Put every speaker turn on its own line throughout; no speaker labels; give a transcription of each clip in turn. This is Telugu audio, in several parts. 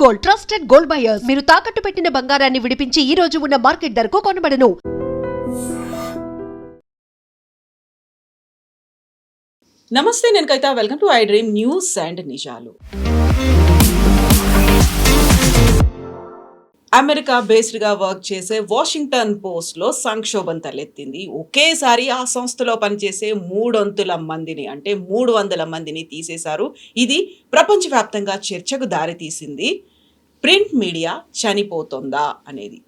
Gold, trusted gold buyers. మీరు తాకట్టు పెట్టిన బంగారాన్ని విడిపించి ఈ రోజు ఉన్న మార్కెట్ ధరకు కొనబడను.
నమస్తే, నేను Kavitha. Welcome to i dream news and నిజాలు. అమెరికా బేస్డ్గా వర్క్ చేసే వాషింగ్టన్ పోస్ట్లో సంక్షోభం తలెత్తింది. ఒకేసారి ఆ సంస్థలో పనిచేసే 300 మందిని, అంటే 300 మందిని తీసేశారు. ఇది ప్రపంచవ్యాప్తంగా చర్చకు దారితీసింది. ప్రింట్ మీడియా చనిపోతుందా అనేది.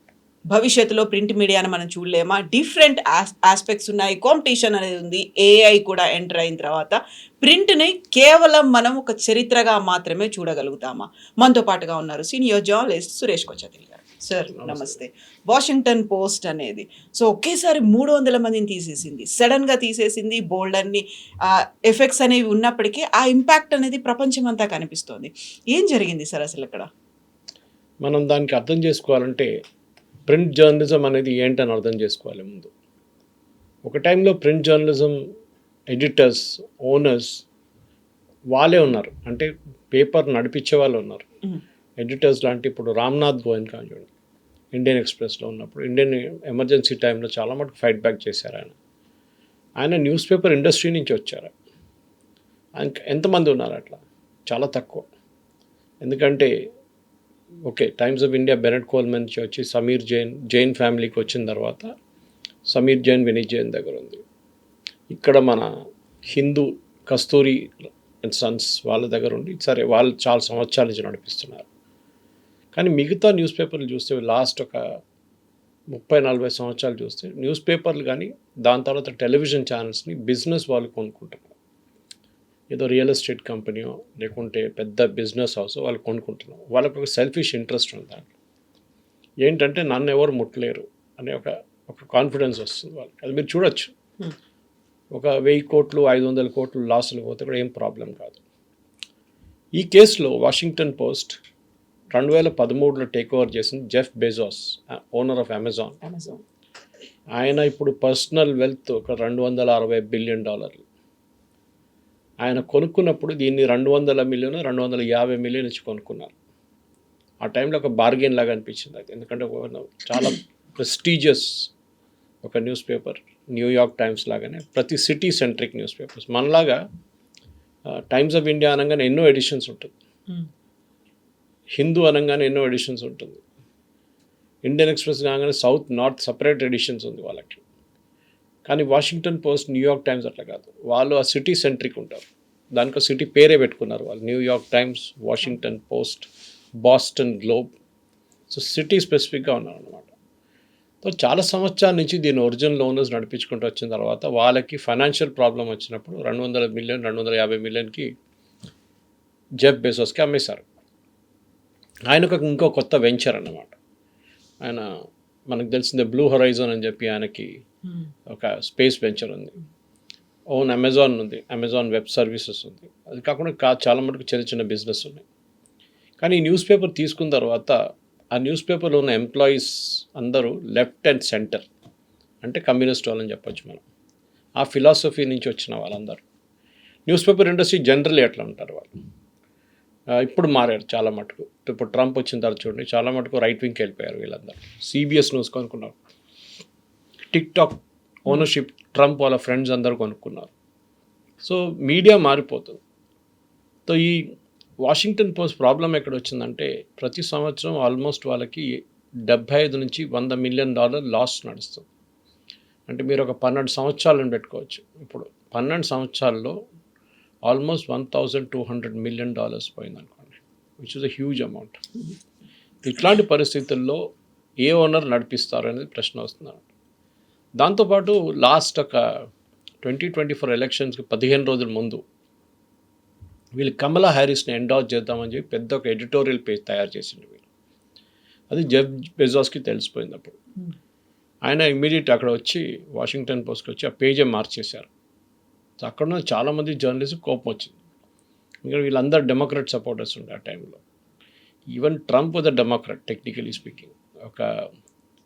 భవిష్యత్తులో ప్రింట్ మీడియాను మనం చూడలేమా? డిఫరెంట్ ఆస్పెక్ట్స్ ఉన్నాయి, కాంపిటీషన్ అనేది ఉంది. ఏఐ కూడా ఎంటర్ అయిన తర్వాత ప్రింట్ని కేవలం మనం ఒక చరిత్రగా మాత్రమే చూడగలుగుతామా? మనతో పాటుగా ఉన్నారు సీనియర్ జర్నలిస్ట్ సురేష్ కొచ్చతిరి గారు. సార్ నమస్తే. వాషింగ్టన్ పోస్ట్ అనేది ఒకేసారి 300 మందిని తీసేసింది, సడన్గా తీసేసింది. బోల్డ్ అన్ని ఎఫెక్ట్స్ అనేవి ఉన్నప్పటికీ ఆ ఇంపాక్ట్ అనేది ప్రపంచం అంతా కనిపిస్తోంది. ఏం జరిగింది సార్ అసలు ఇక్కడ?
మనం దానికి అర్థం చేసుకోవాలంటే ప్రింట్ జర్నలిజం అనేది ఏంటని అర్థం చేసుకోవాలి ముందు. ఒక టైంలో ప్రింట్ జర్నలిజం ఎడిటర్స్, ఓనర్స్ వాళ్ళే ఉన్నారు, అంటే పేపర్ నడిపించే వాళ్ళు ఉన్నారు. ఎడిటర్స్ లాంటి ఇప్పుడు రామ్నాథ్ గోయన్ చూడండి, ఇండియన్ ఎక్స్ప్రెస్లో ఉన్నప్పుడు ఇండియన్ ఎమర్జెన్సీ టైంలో చాలా మటుకు ఫైట్ బ్యాక్ చేశారు ఆయన న్యూస్ పేపర్ ఇండస్ట్రీ నుంచి వచ్చారు. ఎంతమంది ఉన్నారు అట్లా? చాలా తక్కువ. ఎందుకంటే okay, Times of India Bennett Coleman నుంచి వచ్చి సమీర్ జైన్ ఫ్యామిలీకి వచ్చిన తర్వాత సమీర్ జైన్, వినీత్ జైన్ దగ్గర ఉంది. ఇక్కడ మన హిందూ కస్తూరి అండ్ సన్స్ వాళ్ళ దగ్గర ఉండి సరే వాళ్ళు చాలా సంవత్సరాల నుంచి నడిపిస్తున్నారు. కానీ మిగతా న్యూస్ పేపర్లు చూస్తే లాస్ట్ ఒక 30-40 సంవత్సరాలు చూస్తే న్యూస్ పేపర్లు కానీ దాని తర్వాత టెలివిజన్ ఛానల్స్ని బిజినెస్ వాళ్ళు కొనుక్కుంటున్నారు. ఏదో రియల్ ఎస్టేట్ కంపెనీయో లేకుంటే పెద్ద బిజినెస్ హౌస్ వాళ్ళు కొనుక్కుంటున్నారు. వాళ్ళకు ఒక సెల్ఫిష్ ఇంట్రెస్ట్ ఉంది దాంట్లో. ఏంటంటే నన్ను ఎవరు ముట్టలేరు అనే ఒక కాన్ఫిడెన్స్ వస్తుంది వాళ్ళకి. అది మీరు చూడొచ్చు. ఒక 1000 కోట్లు 500 కోట్లు లాసులు పోతే కూడా ఏం ప్రాబ్లం కాదు. ఈ కేసులో వాషింగ్టన్ పోస్ట్ 2013లో టేక్ ఓవర్ చేసింది Jeff Bezos, owner of Amazon. ఆయన ఇప్పుడు పర్సనల్ వెల్త్ ఒక $260 బిలియన్. ఆయన కొనుక్కున్నప్పుడు దీన్ని 200 మిలియన్ 250 మిలియన్ ఇచ్చి కొనుక్కున్నారు. ఆ టైంలో ఒక బార్గెన్ లాగా అనిపించింది అది. ఎందుకంటే చాలా ప్రెస్టీజియస్ ఒక న్యూస్ పేపర్, న్యూయార్క్ టైమ్స్ లాగానే ప్రతి సిటీ సెంట్రిక్ న్యూస్ పేపర్స్. మనలాగా టైమ్స్ ఆఫ్ ఇండియా అనగానే ఎన్నో ఎడిషన్స్ ఉంటుంది, హిందూ అనగానే ఎన్నో ఎడిషన్స్ ఉంటుంది, ఇండియన్ ఎక్స్ప్రెస్ కాగానే సౌత్ నార్త్ సపరేట్ ఎడిషన్స్ ఉంది వాళ్ళకి. కానీ వాషింగ్టన్ పోస్ట్, న్యూయార్క్ టైమ్స్ అట్లా కాదు. వాళ్ళు ఆ సిటీ సెంట్రిక్ ఉంటారు. దానికి సిటీ పేరే పెట్టుకున్నారు వాళ్ళు, New York times, Washington post, Boston globe. So city స్పెసిఫిక్గా ఉన్నారు అనమాట. సో చాలా సంవత్సరాల నుంచి దీని ఒరిజినల్ ఓనర్స్ నడిపించుకుంటూ వచ్చిన తర్వాత వాళ్ళకి ఫైనాన్షియల్ ప్రాబ్లం వచ్చినప్పుడు 200 మిలియన్ 250 మిలియన్కి జెఫ్ బెజోస్కి అమ్మేశారు. ఆయనకు ఇంకో కొత్త వెంచర్ అన్నమాట. ఆయన మనకు తెలిసిందే బ్లూ హొరైజన్ అని చెప్పి ఆయనకి ఒక స్పేస్ వెంచర్ ఉంది. ఓన్ అమెజాన్ ఉంది, అమెజాన్ వెబ్ సర్వీసెస్ ఉంది. అది కాకుండా చాలా మటుకు చిన్న చిన్న బిజినెస్ ఉన్నాయి. కానీ ఈ న్యూస్ పేపర్ తీసుకున్న తర్వాత ఆ న్యూస్ పేపర్లో ఉన్న ఎంప్లాయీస్ అందరూ లెఫ్ట్ అండ్ సెంటర్, అంటే కమ్యూనిస్ట్ వాళ్ళని చెప్పొచ్చు మనం. ఆ ఫిలాసఫీ నుంచి వచ్చిన వాళ్ళందరూ. న్యూస్ పేపర్ ఇండస్ట్రీ జనరల్లీ ఎట్లా ఉంటారు వాళ్ళు. ఇప్పుడు మారారు చాలా మటుకు. ఇప్పుడు ట్రంప్ వచ్చిన తర్వాత చూడండి చాలా మటుకు రైట్ వింగ్కి వెళ్ళిపోయారు వీళ్ళందరూ. సిబిఎస్ న్యూస్ కొనుక్కున్నారు, టిక్టాక్ ఓనర్షిప్ ట్రంప్ వాళ్ళ ఫ్రెండ్స్ అందరూ కొనుక్కున్నారు. సో మీడియా మారిపోతుంది. సో ఈ వాషింగ్టన్ పోస్ట్ ప్రాబ్లం ఎక్కడ వచ్చిందంటే ప్రతి సంవత్సరం ఆల్మోస్ట్ వాళ్ళకి $75 నుంచి $100 మిలియన్ లాస్ నడుస్తుంది. అంటే మీరు ఒక 12 సంవత్సరాలను పెట్టుకోవచ్చు. ఇప్పుడు 12 సంవత్సరాల్లో ఆల్మోస్ట్ $1,200 మిలియన్ పోయింది అనుకోండి, which is a huge amount. ఇట్లాంటి పరిస్థితుల్లో ఏ ఓనర్ నడిపిస్తారు అనేది ప్రశ్న వస్తుంది. దాంతోపాటు లాస్ట్ ఒక 2024 ఎలక్షన్స్కి 15 రోజుల ముందు వీళ్ళు కమలా హ్యారిస్ని ఎండార్స్ చేద్దామని చెప్పి పెద్ద ఒక ఎడిటోరియల్ పేజ్ తయారు చేసిండు వీళ్ళు. అది జెఫ్ బెజోస్కి తెలిసిపోయింది. అప్పుడు ఆయన ఇమ్మీడియట్ అక్కడ వచ్చి వాషింగ్టన్ పోస్ట్కి వచ్చి ఆ పేజే మార్చేశారు. సో అక్కడ ఉన్న చాలామంది జర్నలిస్ట్ కోపం వచ్చింది. ఇంకా వీళ్ళందరూ డెమోక్రాట్ సపోర్టర్స్ ఉండే ఆ టైంలో. Even Trump was a Democrat technically speaking. ఒక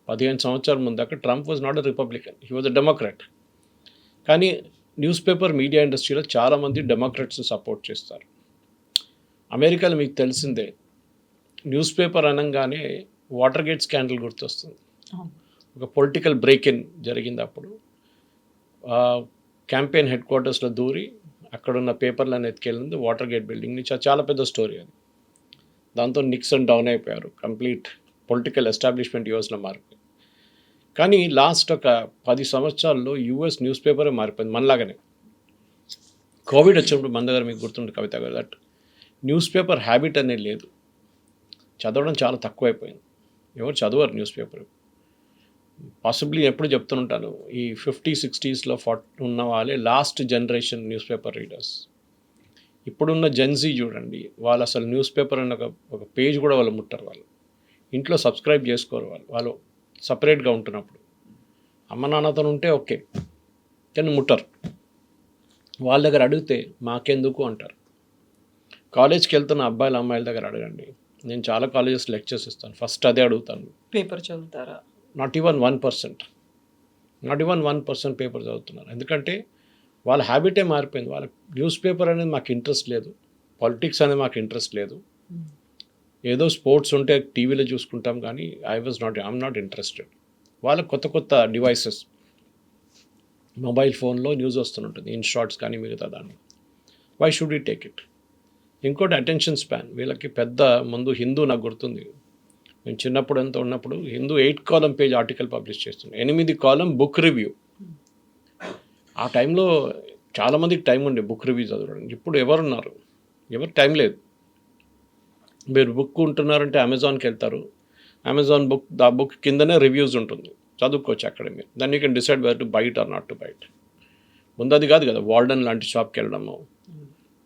15 సంవత్సరాల ముందు అక్కడ Trump was not a Republican, he was a Democrat. కానీ న్యూస్ పేపర్ మీడియా ఇండస్ట్రీలో చాలామంది డెమోక్రాట్స్ని సపోర్ట్ చేస్తారు. అమెరికాలో మీకు తెలిసిందే న్యూస్ పేపర్ అనగానే వాటర్ గేట్ స్కాండల్ గుర్తొస్తుంది.
అవును.
ఒక పొలిటికల్ బ్రేక్ ఇన్ జరిగింది అప్పుడు. క్యాంపెయిన్ హెడ్ క్వార్టర్స్లో దూరి అక్కడున్న పేపర్లను ఎత్తుకెళ్ళింది వాటర్ గేట్ బిల్డింగ్ నుంచి. చాలా పెద్ద స్టోరీ అది. దాంతో నిక్సన్ డౌన్ అయిపోయారు. కంప్లీట్ పొలిటికల్ ఎస్టాబ్లిష్మెంట్ యూఎస్లో మారిపోయింది. కానీ లాస్ట్ ఒక 10 సంవత్సరాల్లో యూఎస్ న్యూస్ పేపరే మారిపోయింది మనలాగానే. కోవిడ్ వచ్చినప్పుడు మన దగ్గర మీకు గుర్తుంటుంది కవిత గారు, దట్ న్యూస్ పేపర్ హ్యాబిట్ అనేది లేదు. చదవడం చాలా తక్కువైపోయింది. ఎవరు చదవరు న్యూస్ పేపర్. పాసిబ్లీ ఎప్పుడు చెప్తుంటాను, ఈ 50-60s ఉన్న వాళ్ళే last generation news paper readers. ఇప్పుడున్న జెన్జీ చూడండి, వాళ్ళు అసలు న్యూస్ పేపర్ అన్న ఒక పేజ్ కూడా వాళ్ళు ముట్టరు. వాళ్ళు ఇంట్లో సబ్స్క్రైబ్ చేసుకోరు. వాళ్ళు సపరేట్గా ఉంటున్నప్పుడు అమ్మ నాన్నతో ఉంటే ఓకే, కానీ ముట్టరు. వాళ్ళ దగ్గర అడిగితే మాకెందుకు అంటారు. కాలేజ్కి వెళ్తున్న అబ్బాయిల అమ్మాయిల దగ్గర అడగండి. నేను చాలా కాలేజెస్ లెక్చర్స్ ఇస్తాను, ఫస్ట్ అదే అడుగుతాను,
పేపర్ చదువుతారా?
నాట్ ఈవెన్ 1% పేపర్ చదువుతున్నారు. ఎందుకంటే వాళ్ళ హ్యాబిటే మారిపోయింది. వాళ్ళ న్యూస్ పేపర్ అనేది మాకు ఇంట్రెస్ట్ లేదు, పాలిటిక్స్ అనేది మాకు ఇంట్రెస్ట్ లేదు. ఏదో స్పోర్ట్స్ ఉంటే టీవీలో చూసుకుంటాం, కానీ ఐఎమ్ నాట్ ఇంట్రెస్టెడ్. వాళ్ళ కొత్త డివైసెస్, మొబైల్ ఫోన్లో న్యూస్ వస్తుంటుంది, ఇన్ షార్ట్స్ కానీ మిగతా దాన్ని. Why should we take it? ఇంకోటి అటెన్షన్ స్పాన్. వీళ్ళకి పెద్ద ముందు హిందూ నాకు గుర్తుంది, మేము చిన్నప్పుడు ఎంత ఉన్నప్పుడు Hindu 8 column page article publish చేస్తున్నాం, 8 కాలమ్ బుక్ రివ్యూ. ఆ టైంలో చాలామందికి టైం ఉండే బుక్ రివ్యూ చదవడానికి. ఇప్పుడు ఎవరున్నారు? ఎవరు టైం లేదు. మీరు బుక్ ఉంటున్నారంటే అమెజాన్కి వెళ్తారు, అమెజాన్ ఆ బుక్ కిందనే రివ్యూస్ ఉంటుంది, చదువుకోవచ్చు అక్కడ. మీరు దాన్ని you can decide whether to bite or not to bite. ముందు అది కాదు కదా, వార్డన్ లాంటి షాప్కి వెళ్ళడము,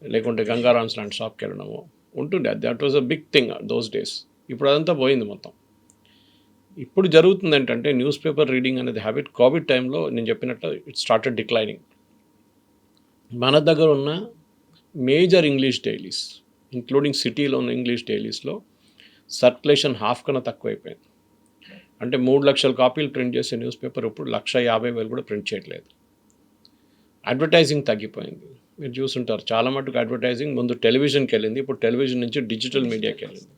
లేకుంటే గంగారామ్స్ లాంటి షాప్కి వెళ్ళడము ఉంటుండే. That was a big thing those days. ఇప్పుడు అదంతా పోయింది మొత్తం. ఇప్పుడు జరుగుతుంది ఏంటంటే న్యూస్ పేపర్ రీడింగ్ అనేది హ్యాబిట్ కోవిడ్ టైంలో నేను చెప్పినట్టు ఇట్ స్టార్టెడ్ డిక్లైనింగ్. మన దగ్గర ఉన్న మేజర్ ఇంగ్లీష్ డైలీస్, ఇంక్లూడింగ్ సిటీలో ఉన్న ఇంగ్లీష్ డైలీస్లో సర్క్యులేషన్ హాఫ్ కన్నా తక్కువైపోయింది. అంటే 3 లక్షల కాపీలు ప్రింట్ చేసే న్యూస్ పేపర్ ఇప్పుడు 1,50,000 కూడా ప్రింట్ చేయట్లేదు. అడ్వర్టైజింగ్ తగ్గిపోయింది. మీరు చూసుంటారు, చాలా మటుకు అడ్వర్టైజింగ్ ముందు టెలివిజన్కి వెళ్ళింది, ఇప్పుడు టెలివిజన్ నుంచి డిజిటల్ మీడియాకి వెళ్ళింది,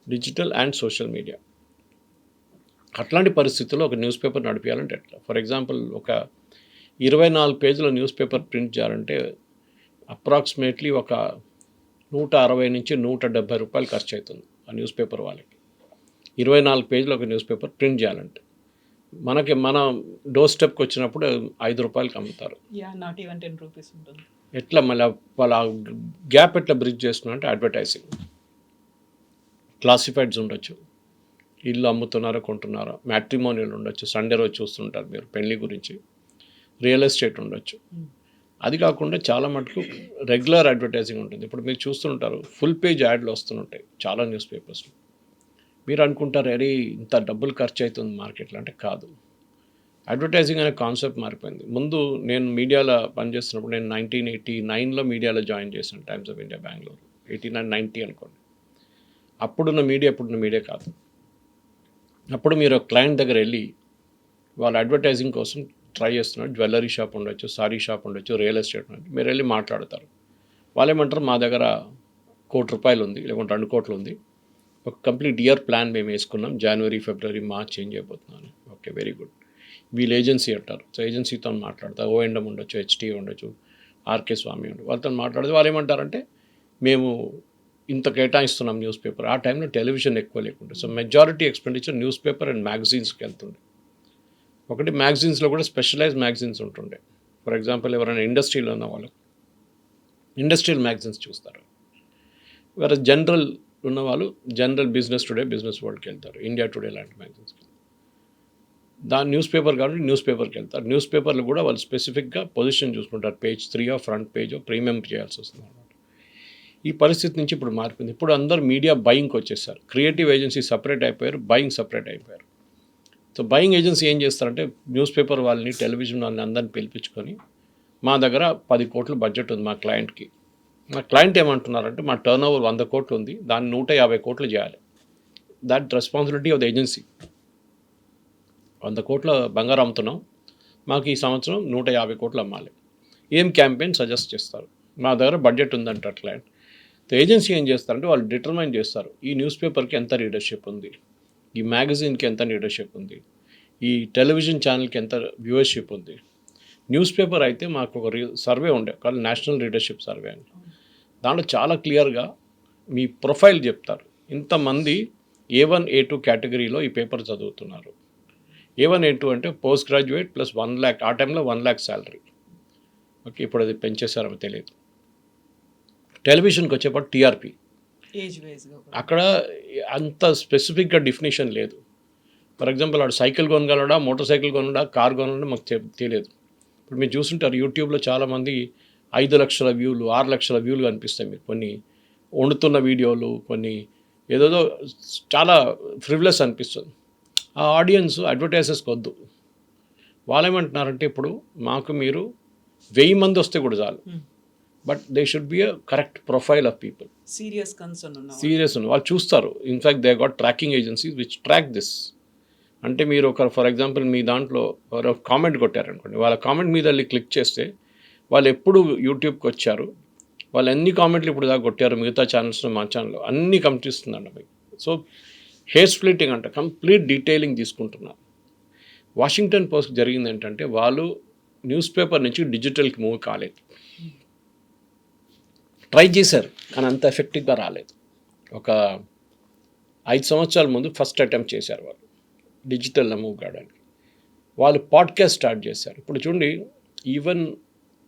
డిజిటల్ అండ్ సోషల్ మీడియా. అట్లాంటి పరిస్థితుల్లో ఒక న్యూస్ పేపర్ నడిపించాలంటే ఎట్లా? ఫర్ ఎగ్జాంపుల్ ఒక 24 పేజీల న్యూస్ పేపర్ ప్రింట్ చేయాలంటే అప్రాక్సిమేట్లీ ఒక 160 నుంచి 170 రూపాయలు ఖర్చు అవుతుంది ఆ న్యూస్ పేపర్ వాళ్ళకి. 24 పేజీలు ఒక న్యూస్ పేపర్ ప్రింట్ చేయాలంటే మన డోర్ స్టెప్కి వచ్చినప్పుడు 5 రూపాయలకి అమ్ముతారు.
నాట్ ఈవెన్ 10 రూపీస్ ఉంటుంది.
ఎట్లా మళ్ళీ వాళ్ళ గ్యాప్ ఎట్లా బ్రిడ్జ్ చేస్తున్నారంటే అడ్వర్టైజింగ్. క్లాసిఫైడ్స్ ఉండొచ్చు, ఇల్లు అమ్ముతున్నారో కొంటున్నారో, మ్యాట్రిమోనియల్ ఉండొచ్చు, సండే రోజు చూస్తుంటారు మీరు పెళ్లి గురించి, రియల్ ఎస్టేట్ ఉండొచ్చు. అది కాకుండా చాలా మటుకు రెగ్యులర్ అడ్వర్టైజింగ్ ఉంటుంది. ఇప్పుడు మీరు చూస్తుంటారు ఫుల్ పేజ్ యాడ్లు వస్తుంటాయి చాలా న్యూస్ పేపర్స్లో. మీరు అనుకుంటారు అరే ఇంత డబ్బులు ఖర్చు అవుతుంది మార్కెట్లో అంటే కాదు. అడ్వర్టైజింగ్ అనే కాన్సెప్ట్ మారిపోయింది. ముందు నేను మీడియాలో పనిచేస్తున్నప్పుడు, నేను 1989లో మీడియాలో జాయిన్ చేశాను, టైమ్స్ ఆఫ్ ఇండియా బెంగళూరు. 89-90 అనుకోండి. అప్పుడున్న మీడియా కాదు. అప్పుడు మీరు క్లయింట్ దగ్గర వెళ్ళి వాళ్ళ అడ్వర్టైజింగ్ కోసం ట్రై చేస్తున్నారు. జ్యువెలరీ షాప్ ఉండొచ్చు, సారీ షాప్ ఉండొచ్చు, రియల్ ఎస్టేట్ ఉండొచ్చు. మీరు వెళ్ళి మాట్లాడతారు. వాళ్ళు ఏమంటారు, మా దగ్గర ₹1,00,00,000 ఉంది, లేకుంటే 2 కోట్లు ఉంది, ఒక కంప్లీట్ ఇయర్ ప్లాన్ మేము వేసుకున్నాం, జనవరి, ఫిబ్రవరి, మార్చ్ చేంజ్ అయిపోతున్నాను. Okay, very good. వీళ్ళు ఏజెన్సీ అంటారు. సో ఏజెన్సీతో మాట్లాడతారు. O&M ఉండొచ్చు, HT ఉండొచ్చు, ఆర్కే స్వామి ఉండొచ్చు. వాళ్ళతో మాట్లాడితే వాళ్ళు ఏమంటారంటే మేము ఇంత కేటాయిస్తున్నాం న్యూస్ పేపర్. ఆ టైంలో టెలివిజన్ ఎక్కువ లేకుండా, so majority expenditure news paper and మ్యాగజైన్స్కి వెళ్తుండే. ఒకటి మ్యాగజైన్స్లో కూడా స్పెషలైజ్ మ్యాగజైన్స్ ఉంటుండే. ఫర్ ఎగ్జాంపుల్ ఎవరైనా ఇండస్ట్రీలో ఉన్న వాళ్ళు ఇండస్ట్రియల్ మ్యాగజైన్స్ చూస్తారు. వేరే జనరల్ ఉన్నవాళ్ళు జనరల్ బిజినెస్ టుడే, బిజినెస్ వరల్డ్కి వెళ్తారు, ఇండియా టుడే లాంటి మ్యాగజైన్స్కి. దాని న్యూస్ పేపర్ కాబట్టి న్యూస్ పేపర్కి వెళ్తారు. న్యూస్ పేపర్లు కూడా వాళ్ళు స్పెసిఫిక్గా పొజిషన్ చూసుకుంటారు, పేజ్ 3 ఫ్రంట్ పేజ్ ప్రీమియం చేయాల్సి వస్తుంది అన్నమాట. ఈ పరిస్థితి నుంచి ఇప్పుడు మారిపోయింది. ఇప్పుడు అందరూ మీడియా బయింగ్కి వచ్చేసారు. క్రియేటివ్ ఏజెన్సీ సపరేట్ అయిపోయారు, బయింగ్ సపరేట్ అయిపోయారు. సో బయింగ్ ఏజెన్సీ ఏం చేస్తారంటే న్యూస్ పేపర్ వాళ్ళని, టెలివిజన్ వాళ్ళని అందరిని పిలిపించుకొని మా దగ్గర 10 కోట్లు బడ్జెట్ ఉంది మా క్లయింట్కి. మా క్లయింట్ ఏమంటున్నారంటే మా టర్న్ ఓవర్ 100 కోట్లు ఉంది, దాన్ని 150 కోట్లు చేయాలి. That responsibility of the agency. 100 కోట్ల బంగారం అమ్ముతున్నాం, మాకు ఈ సంవత్సరం 150 కోట్లు అమ్మాలి. ఏం క్యాంపెయిన్ సజెస్ట్ చేస్తారు? మా దగ్గర బడ్జెట్ ఉందంటారు క్లయింట్. ఏజెన్సీ ఏం చేస్తారంటే వాళ్ళు డిటర్మైన్ చేస్తారు ఈ న్యూస్ పేపర్కి ఎంత రీడర్షిప్ ఉంది, ఈ మ్యాగజైన్కి ఎంత రీడర్షిప్ ఉంది, ఈ టెలివిజన్ ఛానల్కి ఎంత వ్యూవర్షిప్ ఉంది. న్యూస్ పేపర్ అయితే మాకు ఒక సర్వే ఉండే కానీ నేషనల్ రీడర్షిప్ సర్వే అని, దాంట్లో చాలా క్లియర్గా మీ ప్రొఫైల్ చెప్తారు. ఇంతమంది A1 A2 కేటగిరీలో ఈ పేపర్ చదువుతున్నారు. A1 A2 అంటే పోస్ట్ గ్రాడ్యుయేట్ ప్లస్ 1 lakh, ఆ టైంలో 1 lakh శాలరీ. ఓకే, ఇప్పుడు అది పెంచేశారో తెలియదు. టెలివిజన్కి వచ్చేప్పుడు టీఆర్పీ,
ఏజ్ వైజ్గా
అక్కడ అంత స్పెసిఫిక్గా డెఫినేషన్ లేదు. ఫర్ ఎగ్జాంపుల్ వాడు సైకిల్ కొనగలడా, మోటార్ సైకిల్ కొనడా, కార్ కొనడా మాకు తెలియదు. ఇప్పుడు మీరు చూస్తుంటారు యూట్యూబ్లో చాలామంది 5 లక్షల వ్యూలు, 6 లక్షల వ్యూలు కనిపిస్తాయి. మీరు కొన్ని వండుతున్న వీడియోలు, కొన్ని ఏదోదో చాలా ఫ్రివ్లెస్ అనిపిస్తుంది. ఆ ఆడియన్స్ అడ్వర్టైజర్స్కి వద్దు. వాళ్ళు ఏమంటున్నారంటే ఇప్పుడు మాకు మీరు 1000 మంది వస్తే కూడా చాలు, but they should be a correct profile of people.
Serious concern ఉన్న
సీరియస్ ఉన్న వాళ్ళు చూస్తారు. In fact they got tracking agencies which track this. అంటే మీరు ఒక ఫర్ ఎగ్జాంపుల్ మీ దాంట్లో కామెంట్ కొట్టారనుకోండి, వాళ్ళ కామెంట్ మీద వెళ్ళి క్లిక్ చేస్తే వాళ్ళు ఎప్పుడు యూట్యూబ్కి వచ్చారు, వాళ్ళు ఎన్ని కామెంట్లు ఇప్పుడు దాకా కొట్టారు మిగతా ఛానల్స్లో, మా ఛానల్లో అన్నీ కనిపిస్తుందండి మీకు. సో హెయిర్ స్ప్లిట్టింగ్ అంటే కంప్లీట్ డీటెయిలింగ్ తీసుకుంటున్నారు. వాషింగ్టన్ పోస్ట్ జరిగింది ఏంటంటే వాళ్ళు న్యూస్ పేపర్ నుంచి డిజిటల్కి మూవ్ కాలేదు. ట్రై చేశారు కానీ అంత ఎఫెక్టివ్గా రాలేదు. ఒక 5 సంవత్సరాల ముందు ఫస్ట్ అటెంప్ట్ చేశారు వాళ్ళు డిజిటల్లో మూవ్ కావడానికి. వాళ్ళు పాడ్కాస్ట్ స్టార్ట్ చేశారు. ఇప్పుడు చూడండి, ఈవెన్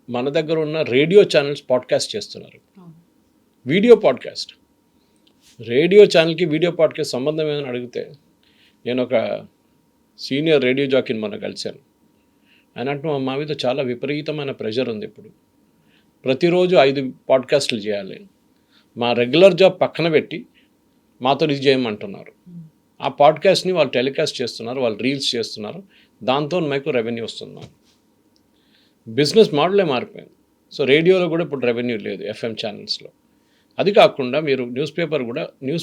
మన దగ్గర ఉన్న రేడియో ఛానల్స్ పాడ్కాస్ట్ చేస్తున్నారు. వీడియో పాడ్కాస్ట్, రేడియో ఛానల్కి వీడియో పాడ్కాస్ట్ సంబంధం ఏమని అడిగితే, నేను ఒక సీనియర్ రేడియో జాకీని మొన్న కలిశాను. ఆయన అంటూ మా మీద చాలా విపరీతమైన ప్రెషర్ ఉంది. ఇప్పుడు ప్రతిరోజు 5 పాడ్కాస్ట్లు చేయాలి, మా రెగ్యులర్ జాబ్ పక్కన పెట్టి మాతో ఇది చేయమంటున్నారు. ఆ పాడ్కాస్ట్ని వాళ్ళు టెలికాస్ట్ చేస్తున్నారు, వాళ్ళు రీల్స్ చేస్తున్నారు, దాంతో మీకు రెవెన్యూ వస్తున్నారు. బిజినెస్ మోడలే మారిపోయింది. సో రేడియోలో కూడా ఇప్పుడు రెవెన్యూ లేదు, FM ఛానల్స్లో. అది కాకుండా మీరు న్యూస్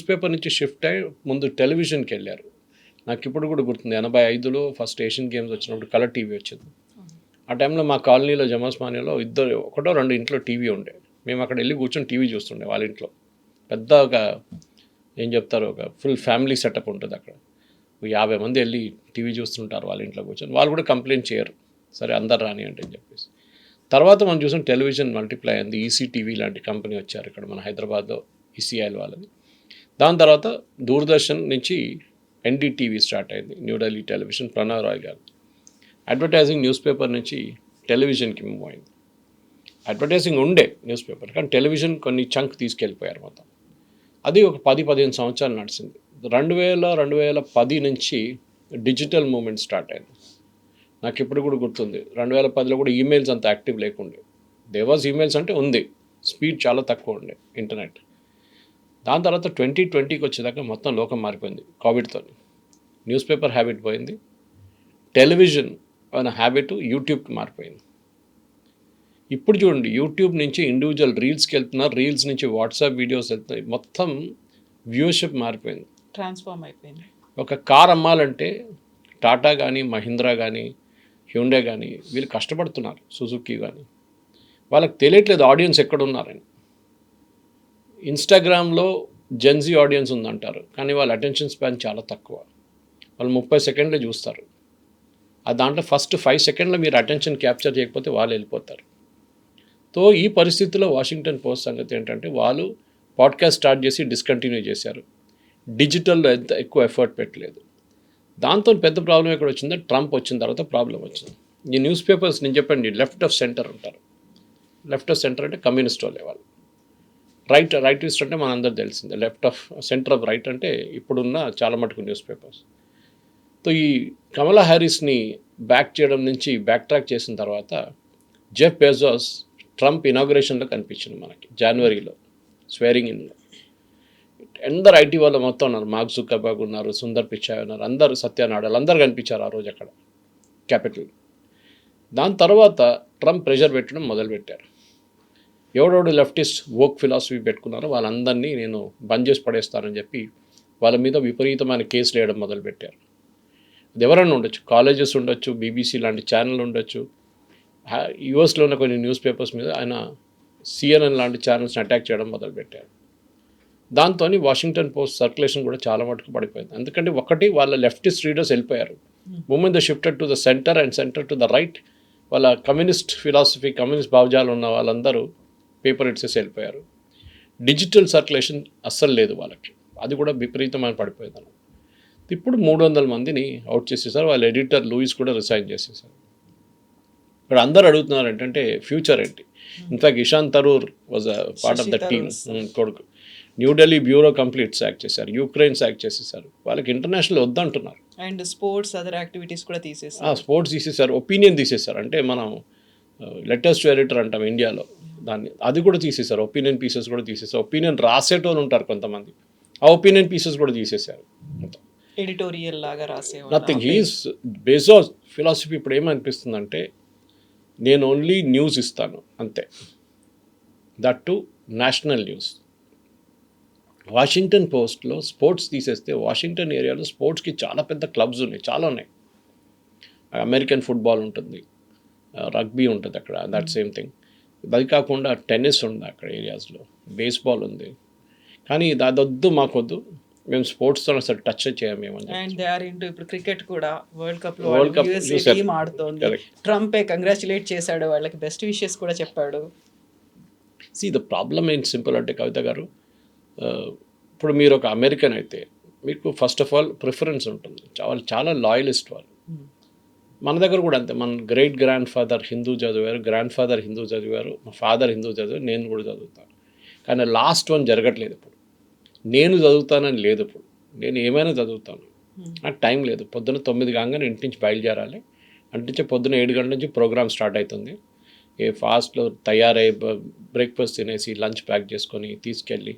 పేపర్ నుంచి షిఫ్ట్ అయ్యి ముందు టెలివిజన్కి వెళ్ళారు. నాకు ఇప్పుడు కూడా గుర్తుంది, 85లో ఫస్ట్ ఏషియన్ గేమ్స్ వచ్చినప్పుడు కలర్ టీవీ వచ్చింది. ఆ టైంలో మా కాలనీలో జమాస్మానియాలో 1-2 ఇంట్లో టీవీ ఉండే. మేము అక్కడ వెళ్ళి కూర్చొని టీవీ చూస్తుండే వాళ్ళ ఇంట్లో. పెద్ద ఒక ఏం చెప్తారు, ఒక ఫుల్ ఫ్యామిలీ సెటప్ ఉంటుంది అక్కడ. 50 మంది వెళ్ళి టీవీ చూస్తుంటారు వాళ్ళ ఇంట్లో కూర్చొని. వాళ్ళు కూడా కంప్లైంట్ చేయరు, సరే అందరు రాని అంటే అని చెప్పేసి. తర్వాత మనం చూసాం టెలివిజన్ మల్టిప్లై అయింది. ఈసీటీవీ లాంటి కంపెనీ వచ్చారు ఇక్కడ మన హైదరాబాద్లో, ఈసీఐఎల్ వాళ్ళది. దాని తర్వాత దూరదర్శన్ నుంచి NDTV స్టార్ట్ అయింది, న్యూఢిల్లీ టెలివిజన్, ప్రణవ్ రాయ్ గారు. అడ్వర్టైజింగ్ న్యూస్ పేపర్ నుంచి టెలివిజన్కి మూవ్ అయింది. అడ్వర్టైజింగ్ ఉండే న్యూస్ పేపర్, కానీ టెలివిజన్ కొన్ని చంక్ తీసుకెళ్ళిపోయారు మొత్తం. అది ఒక 10-15 సంవత్సరాలు నడిచింది. 2010 నుంచి డిజిటల్ మూవ్మెంట్ స్టార్ట్ అయింది. నాకు ఇప్పుడు కూడా గుర్తుంది, 2010లో కూడా ఈమెయిల్స్ అంత యాక్టివ్ లేకుండే. దేవాజ్ ఈమెయిల్స్ అంటే ఉంది, స్పీడ్ చాలా తక్కువ ఉండే ఇంటర్నెట్. దాని తర్వాత 2020కి వచ్చేదాకా మొత్తం లోకం మారిపోయింది కోవిడ్తో. న్యూస్ పేపర్ హ్యాబిట్ పోయింది, టెలివిజన్ అనే హ్యాబిట్ యూట్యూబ్కి మారిపోయింది. ఇప్పుడు చూడండి, యూట్యూబ్ నుంచి ఇండివిజువల్ రీల్స్కి వెళ్తున్నారు, రీల్స్ నుంచి వాట్సాప్ వీడియోస్ వెళ్తున్నాయి, మొత్తం వ్యూవర్షిప్ మారిపోయింది,
ట్రాన్స్ఫార్మ్ అయిపోయింది.
ఒక కార్ అమ్మాలంటే టాటా కానీ, మహీంద్రా కానీ, హ్యూండే కానీ వీళ్ళు కష్టపడుతున్నారు, సుజుకి కానీ. వాళ్ళకి తెలియట్లేదు ఆడియన్స్ ఎక్కడున్నారని. ఇన్స్టాగ్రామ్లో జెన్జీ ఆడియన్స్ ఉందంటారు, కానీ వాళ్ళ అటెన్షన్ స్పాన్ చాలా తక్కువ. వాళ్ళు 30 సెకండ్లే చూస్తారు. ఆ దాంట్లో ఫస్ట్ 5 సెకండ్లో మీరు అటెన్షన్ క్యాప్చర్ చేయకపోతే వాళ్ళు వెళ్ళిపోతారు. సో ఈ పరిస్థితుల్లో వాషింగ్టన్ పోస్ట్ సంగతి ఏంటంటే, వాళ్ళు పాడ్కాస్ట్ స్టార్ట్ చేసి డిస్కంటిన్యూ చేశారు. డిజిటల్లో ఎంత ఎక్కువ ఎఫర్ట్ పెట్టలేదు. దాంతో పెద్ద ప్రాబ్లం ఎక్కడ వచ్చిందో, ట్రంప్ వచ్చిన తర్వాత ప్రాబ్లం వచ్చింది. ఈ న్యూస్ పేపర్స్ నేను చెప్పండి, లెఫ్ట్ ఆఫ్ సెంటర్ ఉంటారు. లెఫ్ట్ ఆఫ్ సెంటర్ అంటే కమ్యూనిస్ట్ వాళ్ళే వాళ్ళు. రైటిస్ట్ అంటే మనందరూ తెలిసిందే. Left of centre of right అంటే ఇప్పుడున్న చాలా మటుకు న్యూస్ పేపర్స్. సో ఈ కమలా హ్యారిస్ని బ్యాక్ చేయడం నుంచి బ్యాక్ ట్రాక్ చేసిన తర్వాత జెఫ్ బెజోస్ ట్రంప్ ఇనాగ్రేషన్లో కనిపించింది మనకి జనవరిలో, స్వేరింగ్ ఇన్లో. అందరు ఐటీ వాళ్ళు మొత్తం ఉన్నారు, మార్క్ జుకర్బర్గ్ ఉన్నారు, సుందర్ పిచాయ్ ఉన్నారు, అందరు సత్యనాడల్ అందరు కనిపించారు ఆ రోజు అక్కడ క్యాపిటల్. దాని తర్వాత ట్రంప్ ప్రెషర్ పెట్టడం మొదలుపెట్టారు. ఎవడెవడు లెఫ్టిస్ట్ వోక్ ఫిలాసఫీ పెట్టుకున్నారో వాళ్ళందరినీ నేను బంద్ చేసి పడేస్తానని చెప్పి వాళ్ళ మీద విపరీతమైన కేసులు వేయడం మొదలుపెట్టారు. అది ఎవరైనా ఉండొచ్చు, కాలేజెస్ ఉండొచ్చు, BBC లాంటి ఛానల్ ఉండొచ్చు. యూఎస్లో ఉన్న కొన్ని న్యూస్ పేపర్స్ మీద ఆయన CNN లాంటి ఛానల్స్ని అటాక్ చేయడం మొదలుపెట్టారు. దాంతో వాషింగ్టన్ పోస్ట్ సర్క్యులేషన్ కూడా చాలా మటుకు పడిపోయింది. ఎందుకంటే ఒకటి వాళ్ళ లెఫ్టిస్ట్ రీడర్స్ వెళ్ళిపోయారు. Moment the shifted to the centre and centre to the right, వాళ్ళ కమ్యూనిస్ట్ ఫిలాసఫీ, కమ్యూనిస్ట్ భావజాలు ఉన్న వాళ్ళందరూ పేపర్ ఇట్సేసి వెళ్ళిపోయారు. డిజిటల్ సర్క్యులేషన్ అస్సలు లేదు వాళ్ళకి, అది కూడా విపరీతమైన పడిపోయింది అన్నమాట. ఇప్పుడు 300 మందిని అవుట్ చేసేసారు. వాళ్ళ ఎడిటర్ లూయిస్ కూడా రిసైన్ చేసేసారు. ఇక్కడ అందరు అడుగుతున్నారు ఏంటంటే ఫ్యూచర్ ఏంటి. In fact Ishan Tharoor was a part of the team కొడుకు. న్యూఢిల్లీ బ్యూరో కంప్లీట్ సాక్ చేశారు, యుక్రెయిన్ సాక్ చేసేసారు. వాళ్ళకి ఇంటర్నేషనల్ వద్దంటున్నారు.
అండ్ స్పోర్ట్స్ అదర్ యాక్టివిటీస్ కూడా తీసేసారు.
స్పోర్ట్స్ తీసేశారు, ఒపీనియన్ తీసేశారు. అంటే మనం లెటర్స్ టు ఎడిటర్ అంటాం ఇండియాలో, దాన్ని అది కూడా తీసేశారు. ఒపీనియన్ పీసెస్ కూడా తీసేశారు. ఒపీనియన్ రాసేటోళ్ళు ఉంటారు కొంతమంది, ఆ ఒపీనియన్ పీసెస్ కూడా తీసేశారు.
ఎడిటోరియల్ లాగా రాసేవాళ్ళు.
నథింగ్. హీస్ బేజోస్ ఫిలాసఫీ ఇప్పుడు ఏమనిపిస్తుందంటే, నేను ఓన్లీ న్యూస్ ఇస్తాను అంతే, that to national news. Washington పోస్ట్లో స్పోర్ట్స్ తీసేస్తే వాషింగ్టన్ ఏరియాలో స్పోర్ట్స్కి చాలా పెద్ద క్లబ్స్ ఉన్నాయి, చాలా ఉన్నాయి. అమెరికన్ ఫుట్బాల్ ఉంటుంది, రగ్బీ ఉంటుంది అక్కడ, దట్ సేమ్ థింగ్. అది కాకుండా టెన్నిస్ ఉంది అక్కడ ఏరియాస్లో, బేస్బాల్ ఉంది. కానీ అదొద్దు, మాకొద్దు, మేము స్పోర్ట్స్తో అసలు టచ్ చేయమేమని.
అండ్ దే ఆర్ ఇంటూ ఇప్పుడు క్రికెట్ కూడా వరల్డ్ కప్
చూశారు.
టీమ్ ఆడుతోంది. ట్రంపే కంగ్రాచులేట్ చేశాడు, వాళ్ళకి బెస్ట్ విషెస్ కూడా చెప్పాడు.
సి ద ప్రాబ్లమ్ ఏంటి సింపుల్ అంటే కవిత గారు, ఇప్పుడు మీరు ఒక అమెరికన్ అయితే మీకు ఫస్ట్ ఆఫ్ ఆల్ ప్రిఫరెన్స్ ఉంటుంది. చాలా లాయలిస్ట్ వాళ్ళు. మన దగ్గర కూడా అంతే. మన గ్రేట్ గ్రాండ్ ఫాదర్ హిందూ చదివారు, గ్రాండ్ ఫాదర్ హిందూ చదివారు, మా ఫాదర్ హిందూ చదివారు, నేను కూడా చదువుతాను. కానీ లాస్ట్ వన్ జరగట్లేదు ఇప్పుడు. నేను చదువుతానని లేదు ఇప్పుడు, నేను ఏమైనా చదువుతాను, నాకు టైం లేదు. పొద్దున్న 9 కాగానే ఇంటి నుంచి బయలుదేరాలి, అంటే పొద్దున్న 7 గంటల నుంచి ప్రోగ్రామ్ స్టార్ట్ అవుతుంది. ఫాస్ట్లో తయారై బ్రేక్ఫాస్ట్ తినేసి లంచ్ ప్యాక్ చేసుకొని తీసుకెళ్ళి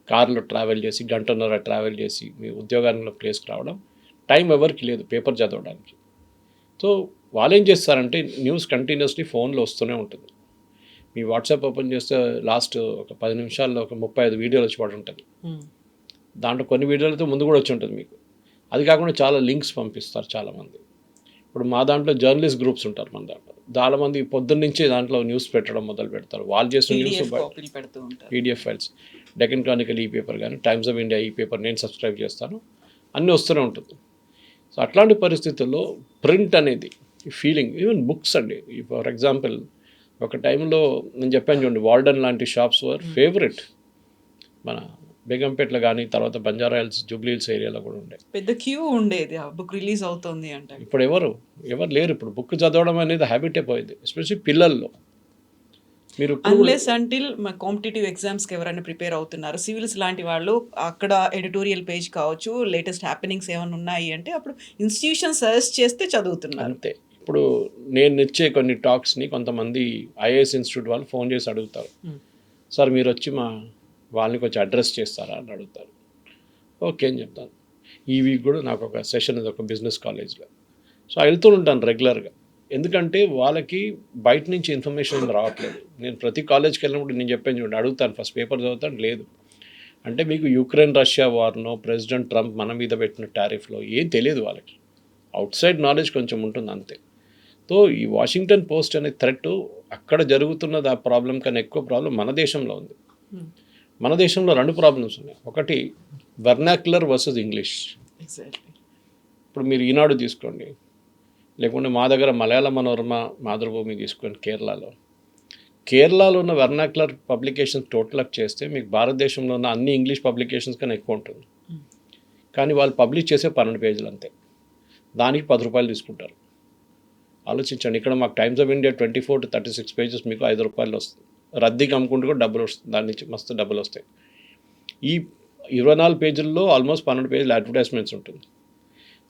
కార్లో ట్రావెల్ చేసి 1.5 గంటల ట్రావెల్ చేసి మీ ఉద్యోగాల్లో ప్లేస్కి రావడం, టైం ఎవరికి లేదు పేపర్ చదవడానికి. సో వాళ్ళు ఏం చేస్తారంటే న్యూస్ కంటిన్యూస్లీ ఫోన్లో వస్తూనే ఉంటుంది. మీ వాట్సాప్ ఓపెన్ చేస్తే లాస్ట్ ఒక 10 నిమిషాల్లో ఒక 35 వీడియోలు వచ్చి పడి ఉంటుంది. దాంట్లో కొన్ని వీడియోలతో ముందు కూడా వచ్చి ఉంటుంది మీకు. అది కాకుండా చాలా లింక్స్ పంపిస్తారు చాలామంది. ఇప్పుడు మా దాంట్లో జర్నలిస్ట్ గ్రూప్స్ ఉంటారు మన దాంట్లో, చాలామంది పొద్దున్న నుంచి దాంట్లో న్యూస్ పెట్టడం మొదలు పెడతారు. వాళ్ళు చేసిన news PDF files, Deccan Chronicle ఈ పేపర్ కానీ, టైమ్స్ ఆఫ్ ఇండియా ఈ పేపర్ నేను సబ్స్క్రైబ్ చేస్తాను, అన్నీ వస్తూనే ఉంటుంది. సో అట్లాంటి పరిస్థితుల్లో ప్రింట్ అనేది ఫీలింగ్, ఈవెన్ బుక్స్ అండి. ఫర్ ఎగ్జాంపుల్ ఒక టైంలో నేను చెప్పాను చూడండి, వాల్డన్ లాంటి షాప్స్ వర్ ఫేవరెట్. మన బేగంపేటలో కానీ, తర్వాత బంజారా హిల్స్, జూబ్లీ హిల్స్ ఏరియాలో కూడా ఉండే
పెద్ద క్యూ ఉండేది. ఆ బుక్ రిలీజ్ అవుతుంది అంటే
ఇప్పుడు ఎవరు లేరు. ఇప్పుడు బుక్ చదవడం అనేది హ్యాబిటే పోయింది, ఎస్పెషల్లీ పిల్లల్లో. మీరు
అన్లెస్ అంటిల్ మా కాంపిటేటివ్ ఎగ్జామ్స్కి ఎవరైనా ప్రిపేర్ అవుతున్నారు, సివిల్స్ లాంటి వాళ్ళు, అక్కడ ఎడిటోరియల్ పేజ్ కావచ్చు, లేటెస్ట్ హ్యాపెనింగ్స్ ఏమైనా ఉన్నాయి అంటే అప్పుడు ఇన్స్టిట్యూషన్ సజెస్ట్ చేస్తే చదువుతున్నారు
అంతే. ఇప్పుడు నేను ఇచ్చే కొన్ని టాక్స్ని కొంతమంది IAS ఇన్స్టిట్యూట్ వాళ్ళు ఫోన్ చేసి అడుగుతారు, సార్ మీరు వచ్చి వాళ్ళని కొంచెం అడ్రస్ చేస్తారా అని అడుగుతారు. ఓకే అని చెప్తాను. ఈ వీక్ కూడా నాకు ఒక సెషన్ ఉంది ఒక బిజినెస్ కాలేజ్లో. సో వెళ్తూ ఉంటాను రెగ్యులర్గా, ఎందుకంటే వాళ్ళకి బయట నుంచి ఇన్ఫర్మేషన్ రావట్లేదు. నేను ప్రతి కాలేజ్కి వెళ్ళినప్పుడు నేను చెప్పాను చూడండి, అడుగుతాను ఫస్ట్ పేపర్ చదువుతాను, లేదు అంటే మీకు యుక్రెయిన్ రష్యా వార్నో, ప్రెసిడెంట్ ట్రంప్ మన మీద పెట్టిన టారిఫ్లో ఏం తెలియదు వాళ్ళకి. అవుట్ సైడ్ నాలెడ్జ్ కొంచెం ఉంటుంది అంతే. సో ఈ వాషింగ్టన్ పోస్ట్ అనే థ్రెట్ అక్కడ జరుగుతున్నది ఆ ప్రాబ్లం కన్నా ఎక్కువ ప్రాబ్లం మన దేశంలో ఉంది. మన దేశంలో 2 ప్రాబ్లమ్స్ ఉన్నాయి. ఒకటి వెర్నాక్యులర్ వర్సెస్ ఇంగ్లీష్. ఇప్పుడు మీరు ఈనాడు తీసుకోండి, లేకుంటే మా దగ్గర మలయాళ మనోరమ, మాతృభూమి తీసుకోండి. కేరళలో ఉన్న వెర్నాక్యులర్ పబ్లికేషన్స్ టోటల్ అప్ చేస్తే మీకు భారతదేశంలో ఉన్న అన్ని ఇంగ్లీష్ పబ్లికేషన్స్ కన్నా ఎక్కువ ఉంటుంది. కానీ వాళ్ళు పబ్లిష్ చేసే 12 పేజీలు అంతే, దానికి 10 రూపాయలు తీసుకుంటారు. ఆలోచించండి. ఇక్కడ మాకు times of India 24 to 36 pages మీకు 5 రూపాయలు వస్తుంది. రద్దీకి అమ్ముకుంటూ కూడా డబ్బులు వస్తుంది, దాని నుంచి మస్తు డబ్బులు వస్తాయి. ఈ 24 పేజీల్లో ఆల్మోస్ట్ 12 పేజీలు అడ్వర్టైజ్మెంట్స్ ఉంటుంది.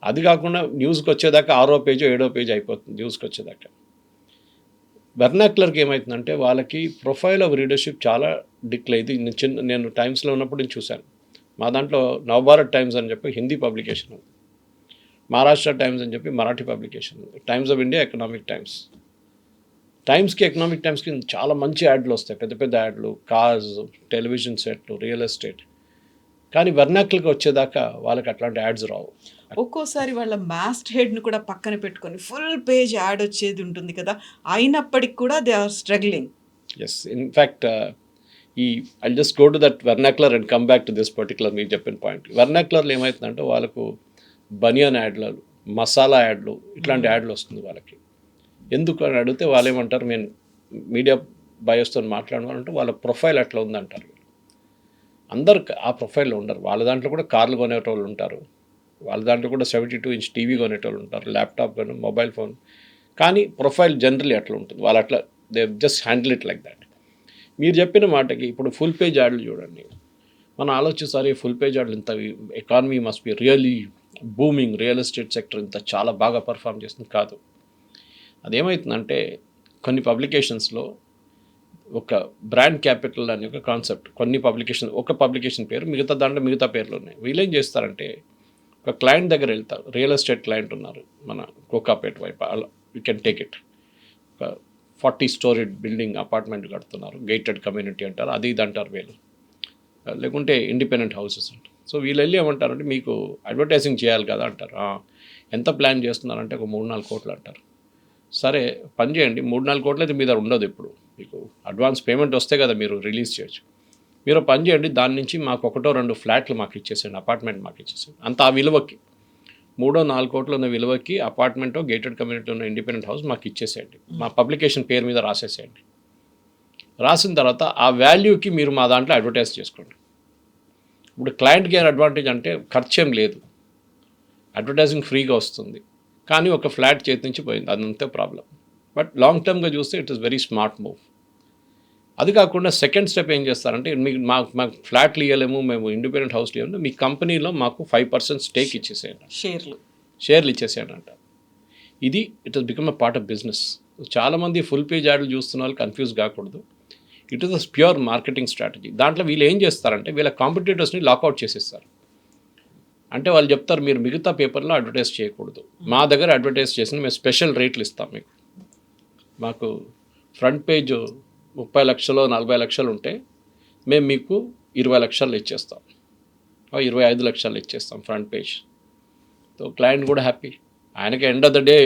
అది కాకుండా న్యూస్కి వచ్చేదాకా 6వ పేజీ 7వ పేజీ అయిపోతుంది న్యూస్కి వచ్చేదాకా. వెర్నాక్యులర్కి ఏమవుతుందంటే వాళ్ళకి ప్రొఫైల్ ఆఫ్ రీడర్షిప్ చాలా డిక్లైన్. నేను టైమ్స్లో ఉన్నప్పుడు నేను చూశాను. మా దాంట్లో నవభారత్ టైమ్స్ అని చెప్పి హిందీ పబ్లికేషన్ ఉంది, మహారాష్ట్ర టైమ్స్ అని చెప్పి మరాఠీ పబ్లికేషన్ ఉంది, Times of India economic times. టైమ్స్కి ఎకనామిక్ టైమ్స్కి చాలా మంచి యాడ్లు వస్తాయి, పెద్ద పెద్ద యాడ్లు, కార్స్, టెలివిజన్ సెట్లు, రియల్ ఎస్టేట్. కానీ వెర్నాక్యులర్కి వచ్చేదాకా వాళ్ళకి అట్లాంటి యాడ్స్ రావు.
ఒక్కోసారి వాళ్ళ మాస్ట్ హెడ్ని కూడా పక్కన పెట్టుకొని ఫుల్ పేజ్ యాడ్ వచ్చేది ఉంటుంది కదా, అయినప్పటికి కూడా they are struggling.
Yes, in fact ఈ I just go to that vernacular and come back to this particular మీరు చెప్పిన పాయింట్. వెర్నాక్యులర్లో ఏమవుతుందంటే వాళ్ళకు బనియన్ యాడ్లు, మసాలా యాడ్లు, ఇట్లాంటి యాడ్లు వస్తుంది వాళ్ళకి. ఎందుకు అని అడిగితే వాళ్ళు ఏమంటారు, మేము మీడియా బయోస్తో మాట్లాడమంటే వాళ్ళ ప్రొఫైల్ అట్లా ఉందంటారు. అందరు ఆ ప్రొఫైల్లో ఉండరు. వాళ్ళ దాంట్లో కూడా కార్లు కొనేటోళ్ళు ఉంటారు, వాళ్ళ దాంట్లో కూడా 72 ఇంచ్ టీవీ కొనేటోళ్ళు ఉంటారు, ల్యాప్టాప్ కానీ మొబైల్ ఫోన్. కానీ ప్రొఫైల్ జనరలీ అట్లా ఉంటుంది. వాళ్ళు అట్లా they just handle it like that. మీరు చెప్పిన మాటకి ఇప్పుడు ఫుల్ పేజ్ యాడ్లు చూడండి, మనం ఆలోచిస్తారు ఫుల్ పేజ్ యాడ్లు ఇంత economy must be really booming, real estate sector ఇంత చాలా బాగా పర్ఫామ్ చేస్తుంది. కాదు, అదేమవుతుందంటే కొన్ని పబ్లికేషన్స్లో ఒక బ్రాండ్ క్యాపిటల్ అనే ఒక కాన్సెప్ట్, కొన్ని పబ్లికేషన్ ఒక పబ్లికేషన్ పేరు, మిగతా దాంట్లో మిగతా పేర్లు ఉన్నాయి. వీళ్ళు ఏం చేస్తారంటే ఒక క్లయింట్ దగ్గర వెళ్తారు, రియల్ ఎస్టేట్ క్లయింట్ ఉన్నారు మన కోకాపేట వైపు, అలా యూ కెన్ టేక్ ఇట్. ఒక 40 స్టోరీ బిల్డింగ్ అపార్ట్మెంట్ కడుతున్నారు, గేటెడ్ కమ్యూనిటీ అంటారు, అది ఇది అంటారు వీళ్ళు, లేకుంటే ఇండిపెండెంట్ హౌసెస్ అంటారు. సో వీళ్ళు వెళ్ళి ఏమంటారంటే మీకు అడ్వర్టైజింగ్ చేయాలి కదా అంటారు. ఎంత ప్లాన్ చేస్తున్నారంటే ఒక 3-4 కోట్లు అంటారు. సరే పని చేయండి, 3-4 కోట్లు అయితే మీ దగ్గర ఉండదు, ఇప్పుడు మీకు అడ్వాన్స్ పేమెంట్ వస్తే కదా మీరు రిలీజ్ చేయొచ్చు. మీరు పని చేయండి, దాని నుంచి మాకు 1-2 ఫ్లాట్లు మాకు ఇచ్చేసేయండి, అపార్ట్మెంట్ మాకు ఇచ్చేసేయండి. అంత ఆ విలువకి 3-4 కోట్లు ఉన్న విలువకి అపార్ట్మెంట్, గేటెడ్ కమ్యూనిటీ ఉన్న ఇండిపెండెంట్ హౌస్ మాకు ఇచ్చేసేయండి, మా పబ్లికేషన్ పేరు మీద రాసేసేయండి. రాసిన తర్వాత ఆ వాల్యూకి మీరు మా దాంట్లో అడ్వర్టైజ్ చేసుకోండి. ఇప్పుడు క్లయింట్కి ఏం అడ్వాంటేజ్ అంటే ఖర్చు ఏం లేదు, అడ్వర్టైజింగ్ ఫ్రీగా వస్తుంది, కానీ ఒక ఫ్లాట్ చేతి నుంచి పోయింది, అదంతే ప్రాబ్లం. బట్ లాంగ్ టర్మ్గా చూస్తే it is very smart move. అది కాకుండా సెకండ్ స్టెప్ ఏం చేస్తారంటే మీకు మాకు ఫ్లాట్లు ఇవ్వలేము, మేము ఇండిపెండెంట్ హౌస్లు ఇవ్వలేము, మీ కంపెనీలో మాకు 5% స్టేక్ ఇచ్చేసేయండి, షేర్లు ఇచ్చేసేయండి అంట. ఇది it has become a part of business. చాలామంది ఫుల్ పేజ్ యాడ్లు చూస్తున్న వాళ్ళు కన్ఫ్యూజ్ కాకూడదు. It is a pure marketing strategy. దాంట్లో వీళ్ళు ఏం చేస్తారంటే వీళ్ళ కాంపిటీటర్స్ని లాకౌట్ చేసేస్తారు. అంటే వాళ్ళు చెప్తారు మీరు మిగతా పేపర్లో అడ్వర్టైజ్ చేయకూడదు, మా దగ్గర అడ్వర్టైజ్ చేసిన మేము స్పెషల్ రేట్లు ఇస్తాం మీకు. మాకు ఫ్రంట్ పేజ్ 30 లక్షలు 40 లక్షలు ఉంటే మేము మీకు 20 లక్షలు ఇచ్చేస్తాం, 25 లక్షలు ఇచ్చేస్తాం ఫ్రంట్ పేజ్. సో క్లయింట్ కూడా హ్యాపీ. ఆయనకి end of the day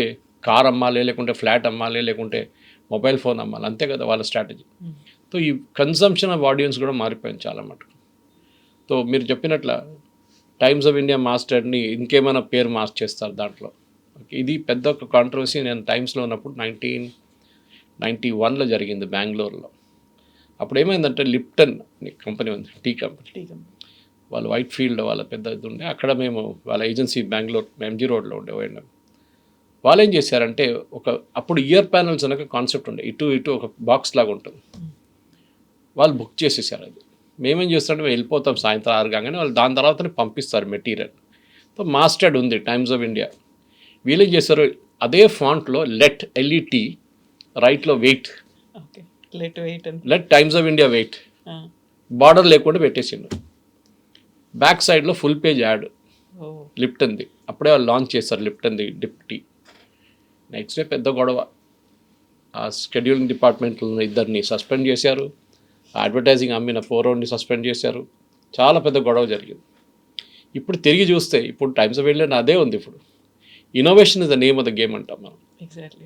car అమ్మాలి, లేకుంటే ఫ్లాట్ అమ్మాలి, లేకుంటే మొబైల్ ఫోన్ అమ్మాలి, అంతే కదా వాళ్ళ స్ట్రాటజీ. సో ఈ కన్సంప్షన్ ఆఫ్ ఆడియన్స్ కూడా మారిపోయింది చాలా మటుకు. సో మీరు చెప్పినట్ల టైమ్స్ ఆఫ్ ఇండియా మాస్టర్ని ఇంకేమైనా పేరు మాస్టర్ చేస్తారు దాంట్లో. ఇది పెద్ద ఒక కాంట్రవర్సీ. నేను టైమ్స్లో ఉన్నప్పుడు 1991లో జరిగింది బెంగళూరులో. అప్పుడు ఏమైందంటే లిప్టన్ కంపెనీ ఉంది, టీ కంపెనీ, వాళ్ళు వైట్ ఫీల్డ్ వాళ్ళ పెద్ద ఇది ఉండే, అక్కడ మేము వాళ్ళ ఏజెన్సీ బెంగళూరు ఎంజీ రోడ్లో ఉండేవాడినాం. వాళ్ళు ఏం చేశారంటే అప్పుడు ఇయర్ ప్యానల్స్ అనే కాన్సెప్ట్ ఉండే, ఇటు ఒక బాక్స్ లాగా ఉంటుంది, వాళ్ళు బుక్ చేసేసారు. అది మేమేం చేస్తారంటే మేము వెళ్ళిపోతాం సాయంత్రం 6 కాగానే, వాళ్ళు దాని తర్వాతనే పంపిస్తారు మెటీరియల్. సో మాస్టర్డ్ ఉంది టైమ్స్ ఆఫ్ ఇండియా. వీళ్ళేం చేస్తారు అదే ఫాంట్లో లెట్ ఎల్ఈటీ రైట్లో wait, let Times of India wait, border లేకుండా పెట్టేసిండు. బ్యాక్ సైడ్లో ఫుల్ పేజ్ యాడ్ లిప్టన్ది. అప్పుడే వాళ్ళు లాంచ్ చేస్తారు లిప్టన్ది డిప్ టీ. నెక్స్ట్ డే పెద్ద గొడవ, ఆ షెడ్యూలింగ్ డిపార్ట్మెంట్లో ఇద్దరిని సస్పెండ్ చేశారు, అడ్వర్టైజింగ్ అమ్మిన 4 సస్పెండ్ చేశారు, చాలా పెద్ద గొడవ జరిగింది. ఇప్పుడు తిరిగి చూస్తే ఇప్పుడు టైమ్స్ ఆఫ్ ఇండియా అదే ఉంది. ఇప్పుడు innovation is the name of the game అంటాం మనం.
ఎగ్జాక్ట్లీ.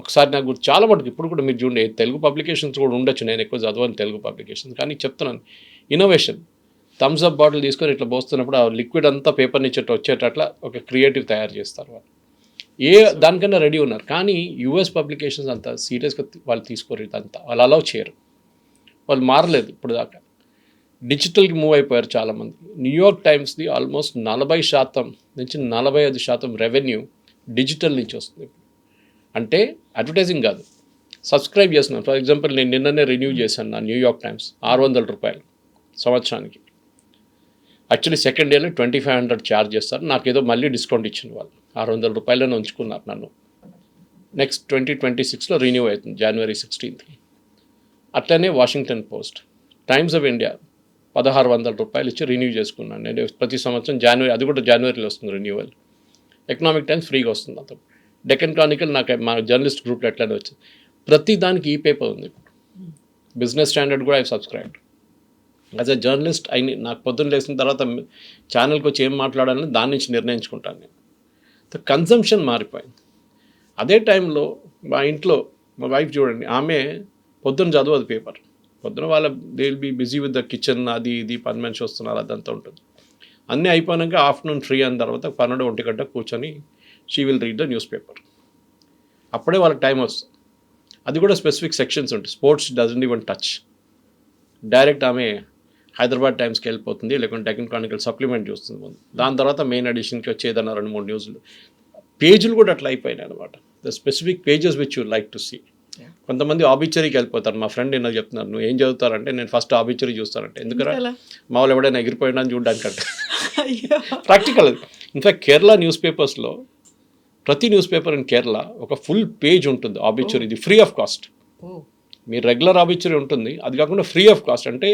ఒకసారి నాకు చాలా మటుకు ఇప్పుడు కూడా మీరు చూడండి, తెలుగు పబ్లికేషన్స్ కూడా ఉండొచ్చు, నేను ఎక్కువ చదవని తెలుగు పబ్లికేషన్స్, కానీ చెప్తున్నాను ఇన్నోవేషన్. థమ్స్ అప్ బాటిల్ తీసుకొని ఇట్లా పోస్తున్నప్పుడు ఆ లిక్విడ్ అంతా పేపర్ నుంచి వచ్చేటట్లా ఒక క్రియేటివ్ తయారు చేస్తారు వాళ్ళు. దానికన్నా రెడీ ఉన్నారు. కానీ యూఎస్ పబ్లికేషన్స్ అంత సీరియస్గా వాళ్ళు తీసుకోరు, ఇదంతా వాళ్ళు అలౌ చేయరు, వాళ్ళు మారలేదు ఇప్పుడు దాకా. డిజిటల్కి మూవ్ అయిపోయారు చాలామంది. న్యూయార్క్ టైమ్స్ది ఆల్మోస్ట్ 40% నుంచి 45% రెవెన్యూ డిజిటల్ నుంచి వస్తుంది. అంటే అడ్వర్టైజింగ్ కాదు, సబ్స్క్రైబ్ చేస్తున్నాను. ఫర్ ఎగ్జాంపుల్ నేను నిన్ననే రెన్యూ చేశాను నా న్యూయార్క్ టైమ్స్, $600 సంవత్సరానికి. యాక్చువల్లీ సెకండ్ ఇయర్లో 2500 ఛార్జ్ చేస్తారు, నాకు ఏదో మళ్ళీ డిస్కౌంట్ ఇచ్చిన వాళ్ళు $600 ఉంచుకున్నారు నన్ను. నెక్స్ట్ 2026లో రిన్యూ అవుతుంది January 16th. అట్లనే Washington post, times of India $1600 ఇచ్చి రిన్యూ చేసుకున్నాను నేను ప్రతి సంవత్సరం జనవరి, అది కూడా జనవరిలో వస్తుంది రెన్యూవల్. ఎకనామిక్ టైమ్స్ ఫ్రీగా వస్తుంది అంత. డెక్కన్ క్రానికల్ నాకు మా జర్నలిస్ట్ గ్రూప్లో ఎట్లనే వచ్చింది. ప్రతి దానికి ఈ పేపర్ ఉంది. బిజినెస్ స్టాండర్డ్ కూడా I subscribe. As a journalist నాకు పొద్దున్న లేచిన తర్వాత ఛానల్కి వచ్చి ఏం మాట్లాడాలని దాని నుంచి నిర్ణయించుకుంటాను నేను. కన్సంప్షన్ మారిపోయింది. అదే టైంలో మా ఇంట్లో మా వైఫ్ చూడండి, ఆమె పొద్దున్న చదవదు పేపర్, పొద్దున they will be busy with the kitchen, అది ఇది పని మనిషి వస్తున్నారు, అదంతా ఉంటుంది. అన్నీ అయిపోయాక ఆఫ్టర్నూన్ ఫ్రీ అయిన తర్వాత 12-1 గంట కూర్చొని she will read the news paper. అప్పుడే వాళ్ళకి టైం వస్తుంది. అది కూడా స్పెసిఫిక్ సెక్షన్స్ ఉంటాయి. Sports doesn't even touch. Direct ఆమె హైదరాబాద్ టైమ్స్కి వెళ్ళిపోతుంది, లేకుంటే టెక్నికల్ క్రానికల్ సప్లిమెంట్ చూస్తుంది ముందు. దాని తర్వాత మెయిన్ ఎడిషన్కి వచ్చి ఏదైనా 2-3 న్యూస్లు. పేజీలు కూడా అట్లా అయిపోయినాయి అనమాట. The specific pages which you like to see. కొంతమంది ఆబిచరీకి వెళ్ళిపోతారు. మా ఫ్రెండ్ ఏదో చెప్తున్నారు, నువ్వు ఏం చదువుతారంటే నేను ఫస్ట్ ఆబిచరీ చూస్తానంటే, ఎందుకరా మా వాళ్ళు ఎవడైనా ఎగిరిపోయినా అని చూడడానికంటే. ప్రాక్టికల్. ఇన్ఫ్యాక్ట్ కేరళ న్యూస్ పేపర్స్లో ప్రతి న్యూస్ పేపర్ ఇన్ కేరళ ఒక ఫుల్ పేజ్ ఉంటుంది ఆబిచరీ. ఇది ఫ్రీ ఆఫ్ కాస్ట్. మీ రెగ్యులర్ ఆబిచరీ ఉంటుంది, అది కాకుండా ఫ్రీ ఆఫ్ కాస్ట్. అంటే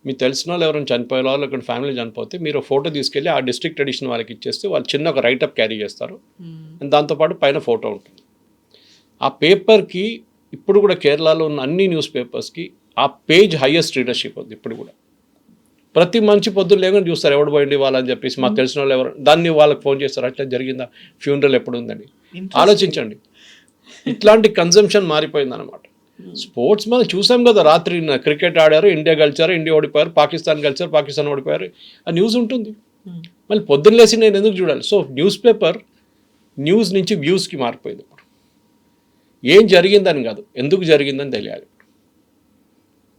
మీకు తెలిసిన వాళ్ళు ఎవరైనా చనిపోయే వాళ్ళు, ఇక్కడ ఫ్యామిలీ చనిపోతే మీరు ఫోటో తీసుకెళ్ళి ఆ డిస్ట్రిక్ట్ ఎడిషన్ వాళ్ళకి ఇచ్చేస్తే వాళ్ళు చిన్న ఒక రైటప్ క్యారీ చేస్తారు. దాంతోపాటు పైన ఫోటో ఉంటుంది. ఆ పేపర్కి ఇప్పుడు కూడా కేరళలో ఉన్న అన్ని న్యూస్ పేపర్స్కి ఆ పేజ్ హైయెస్ట్ రీడర్షిప్ ఉంది ఇప్పుడు కూడా. ప్రతి మంచి పొద్దున్న లేకుండా చూస్తారు ఎవడు పోయింది వాళ్ళని చెప్పేసి. మాకు తెలిసిన వాళ్ళు ఎవరు దాన్ని వాళ్ళకి ఫోన్ చేస్తారు, అట్లా జరిగిందా, ఫ్యూనరల్ ఎప్పుడు ఉందని. ఆలోచించండి, ఇట్లాంటి కన్జంప్షన్ మారిపోయింది అనమాట. స్పోర్ట్స్ మనం చూసాం కదా, రాత్రి క్రికెట్ ఆడారు, ఇండియా గెలిచారు, ఇండియా ఓడిపోయారు, పాకిస్తాన్ గెలిచారు, పాకిస్తాన్ ఓడిపోయారు, ఆ న్యూస్ ఉంటుంది. మళ్ళీ పొద్దున్న లేసి నేను ఎందుకు చూడాలి? సో న్యూస్ పేపర్ న్యూస్ నుంచి వ్యూస్కి మారిపోయింది. ఇప్పుడు ఏం జరిగిందని కాదు, ఎందుకు జరిగిందని తెలియాలి.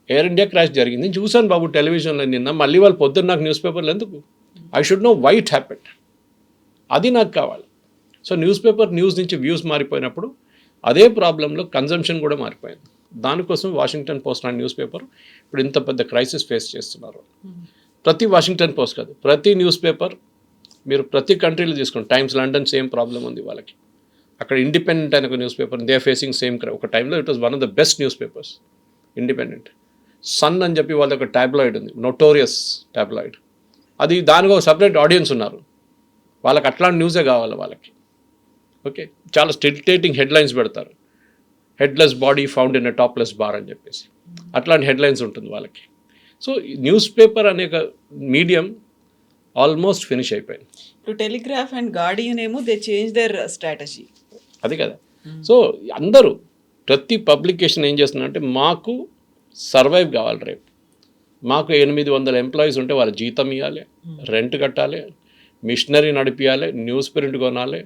ఎయిర్ ఇండియా క్రాష్ జరిగింది చూశాను బాబు టెలివిజన్లో నిన్న, మళ్ళీ వాళ్ళు పొద్దున్న నాకు న్యూస్ పేపర్లు ఎందుకు? I should know why it happened. అది నాకు కావాలి. సో న్యూస్ పేపర్ న్యూస్ నుంచి వ్యూస్ మారిపోయినప్పుడు అదే ప్రాబ్లంలో కన్జంప్షన్ కూడా మారిపోయింది. దానికోసం వాషింగ్టన్ పోస్ట్ అనే న్యూస్ పేపర్ ఇప్పుడు ఇంత పెద్ద క్రైసిస్ ఫేస్ చేస్తున్నారు. ప్రతి వాషింగ్టన్ పోస్ట్ కాదు, ప్రతి న్యూస్ పేపర్ మీరు ప్రతి కంట్రీలో తీసుకోండి. టైమ్స్ లండన్ సేమ్ ప్రాబ్లం ఉంది వాళ్ళకి. అక్కడ ఇండిపెండెంట్ అనే ఒక news paper, they are facing same ఒక టైంలో it was one of the best news papers Independent. Sun అని చెప్పి వాళ్ళ ఒక టాబ్లాయిడ్ ఉంది, నోటోరియస్ టాబ్లాయిడ్. అది దానికి ఒక సపరేట్ ఆడియన్స్ ఉన్నారు, వాళ్ళకి అట్లాంటి న్యూసే కావాలి వాళ్ళకి. ఓకే, చాలా స్టిల్టేటింగ్ హెడ్లైన్స్ పెడతారు. Headless body found in a topless bar అని చెప్పేసి అట్లాంటి హెడ్లైన్స్ ఉంటుంది వాళ్ళకి. సో న్యూస్ పేపర్ అనే ఒక మీడియం ఆల్మోస్ట్ ఫినిష్ అయిపోయింది.
ఇప్పుడు టెలిగ్రాఫ్ అండ్ గార్డియన్ ఏమో దే చేంజ్ దేర్ స్ట్రాటజీ.
అది కదా. సో అందరూ ప్రతి పబ్లికేషన్ ఏం చేస్తున్నారంటే మాకు సర్వైవ్ కావాలి, రేపు మాకు 800 ఎంప్లాయీస్ ఉంటే వాళ్ళ జీతం ఇవ్వాలి, రెంట్ కట్టాలి, మిషనరీ నడిపించాలి, న్యూస్ ప్రింట్ కొనాలి.